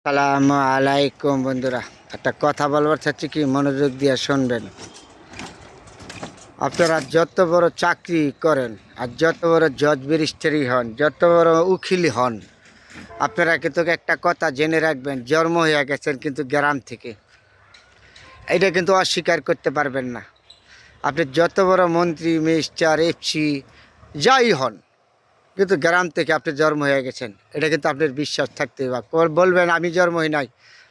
আসসালামু আলাইকুম বন্ধুরা, একটা কথা বলবার চাচ্ছি, কি মনোযোগ দিয়ে শুনবেন। আপনারা যত বড় চাকরি করেন আর যত বড় জজ ব্যারিস্টারি হন, যত বড় উকিল হন, আপনারা কিন্তু একটা কথা জেনে রাখবেন, জন্ম হয়ে গেছেন কিন্তু গ্রাম থেকে। এটা কিন্তু অস্বীকার করতে পারবেন না। আপনি যত বড় মন্ত্রী, মিনিস্টার, এফসি যাই হন, কিন্তু গ্রাম থেকে আপনি জন্ম হয়ে গেছেন, এটা কিন্তু আপনার বিশ্বাস থাকতে হবে। বলবেন আমি জন্ম হই নাই,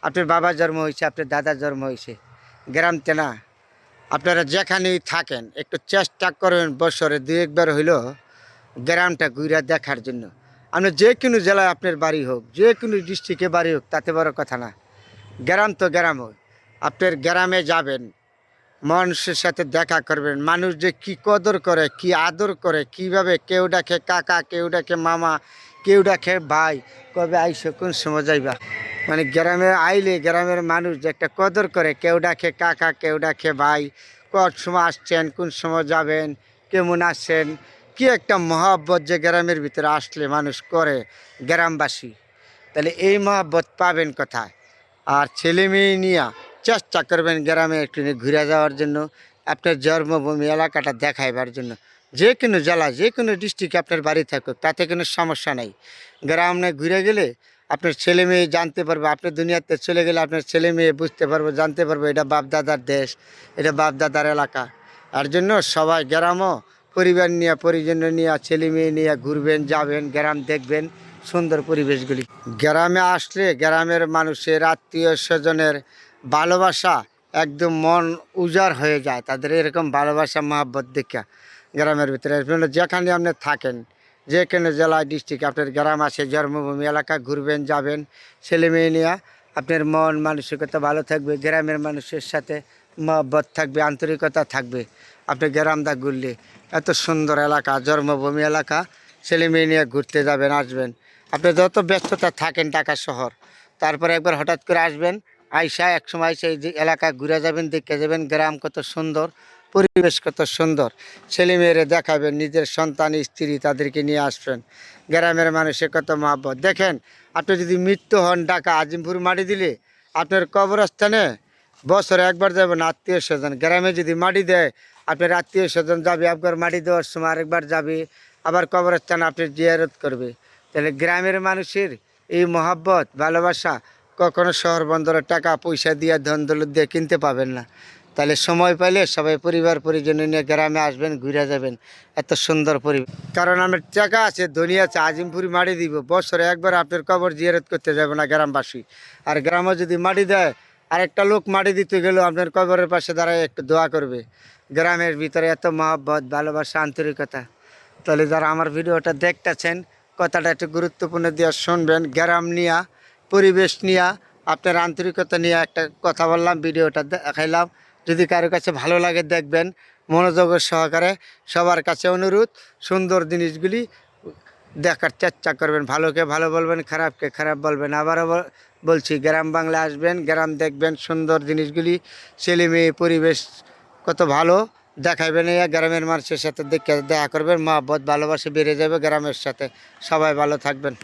আপনার বাবা জন্ম হয়েছে, আপনার দাদা জন্ম হয়েছে গ্রামতে না। আপনারা যেখানেই থাকেন একটু চেষ্টা করবেন বছরে দু একবার হইল গ্রামটা ঘুরে দেখার জন্য। আপনি যে কোনো জেলায় আপনার বাড়ি হোক, যে কোনো ডিস্ট্রিক্টে বাড়ি হোক, তাতে বড় কথা না। গ্রাম তো গ্রাম হোক, আপনার গ্রামে যাবেন, মানুষের সাথে দেখা করবেন, মানুষ যে কি কদর করে, কি আদর করে, কিভাবে কেউ ডাকে কাকা, কেউ ডাকে মামা, কেউ ডাকে ভাই, কবে আইসো, কোন সময় যাইবা। মানে গ্রামে আইলে গ্রামের মানুষ যে একটা কদর করে, কেউ ডাকে কাকা, কেউ ডাকে ভাই, কত সময় আসছেন, কোন সময় যাবেন, কেমন আছেন, কি একটা মহব্বত যে গ্রামের ভিতরে আসলে মানুষ করে গ্রামবাসী। তাহলে এই মহব্বত পাবেন কোথায়? আর ছেলে মেয়ে নিয়ে চেষ্টা করবেন গ্রামে একটু ঘুরে যাওয়ার জন্য, আপনার জন্মভূমি এলাকাটা দেখাইবার জন্য। যে কোনো জেলা, যে কোনো ডিস্ট্রিক্টে আপনার বাড়ি থাকুক, তাতে কোনো সমস্যা নাই। গ্রামে ঘুরে গেলে আপনার ছেলে মেয়ে জানতে পারবে, আপনি দুনিয়াতে চলে গেলে আপনার ছেলে মেয়ে বুঝতে পারবো, জানতে পারবো এটা বাপদাদার দেশ, এটা বাপদাদার এলাকা। এর জন্য সবাই গ্রামও পরিবার নিয়ে, পরিজন নিয়ে, ছেলে মেয়ে নিয়ে ঘুরবেন, যাবেন, গ্রাম দেখবেন, সুন্দর পরিবেশগুলি। গ্রামে আসলে গ্রামের মানুষের আত্মীয় স্বজনের ভালোবাসা একদম মন উজাড় হয়ে যায়, তাদের এরকম ভালোবাসা মহব্বত দেখা গ্রামের ভিতরে। যেখানে আপনি থাকেন, যে কোনো জেলা ডিস্ট্রিক্ট আপনার গ্রাম আছে, জন্মভূমি এলাকা, ঘুরবেন, যাবেন, ছেলে মেয়ে নিয়ে, আপনার মন মানসিকতা ভালো থাকবে, গ্রামের মানুষের সাথে মহব্বত থাকবে, আন্তরিকতা থাকবে। আপনি গ্রামটা ঘুরলে, এত সুন্দর এলাকা, জন্মভূমি এলাকা, ছেলে মেয়ে নিয়ে ঘুরতে যাবেন, আসবেন। আপনি যত ব্যস্ততা থাকেন ঢাকা শহর, তারপরে একবার হঠাৎ করে আসবেন, আইসা একসময় সেই যে এলাকা ঘুরে যাবেন, দেখে যাবেন গ্রাম কত সুন্দর, পরিবেশ কত সুন্দর, ছেলে মেয়েরে দেখাবেন, নিজের সন্তান, স্ত্রী, তাদেরকে নিয়ে আসবেন। গ্রামের মানুষের কত মহব্বত দেখেন। আপনি যদি মৃত্যু হন ঢাকা আজিমপুর মাটি দিলে, আপনার কবরস্থানে বছরে একবার যাবেন আত্মীয় স্বজন। গ্রামে যদি মাটি দেয়, আপনার আত্মীয় স্বজন যাবে, আপনার মাটি দেওয়ার সময় আরেকবার যাবে, আবার কবরস্থানে আপনার জিয়ারত করবে। তাহলে গ্রামের মানুষের এই মহব্বত, ভালোবাসা কখনো শহর বন্দরের টাকা পয়সা দিয়ে, ধন দৌলত দিয়ে কিনতে পাবেন না। তাহলে সময় পাইলে সবাই পরিবার পরিজন নিয়ে গ্রামে আসবেন, ঘুরে যাবেন, এত সুন্দর পরিবেশ। কারণ আমার টাকা আছে, ধনী আছে, আজিমপুরি মাটি দিব, বছরে একবার আপনার কবর জিয়ারত করতে যাবে না গ্রামবাসী। আর গ্রামে যদি মাটি দেয়, আরেকটা লোক মাটি দিতে গেলেও আপনার কবরের পাশে দাঁড়ায় একটু দোয়া করবে। গ্রামের ভিতরে এত মহব্বত, ভালোবাসা, আন্তরিকতা। তাহলে যারা আমার ভিডিওটা দেখতেছেন, কথাটা একটু গুরুত্বপূর্ণ দিয়ে শুনবেন। গ্রাম নিয়ে, পরিবেশ নিয়ে, আপনার আন্তরিকতা নিয়ে একটা কথা বললাম, ভিডিওটা দেখাইলাম। যদি কারো কাছে ভালো লাগে দেখবেন মনোযোগের সহকারে। সবার কাছে অনুরোধ, সুন্দর জিনিসগুলি দেখার চেষ্টা করবেন, ভালোকে ভালো বলবেন, খারাপকে খারাপ বলবেন। আবারও বলছি, গ্রাম বাংলা আসবেন, গ্রাম দেখবেন, সুন্দর জিনিসগুলি, ছেলে মেয়ে, পরিবেশ কত ভালো দেখাইবেন। এই গ্রামের মানুষের সাথে দেখা করবেন, মহব্বত, ভালোবাসা বেড়ে যাবে গ্রামের সাথে। সবাই ভালো থাকবেন।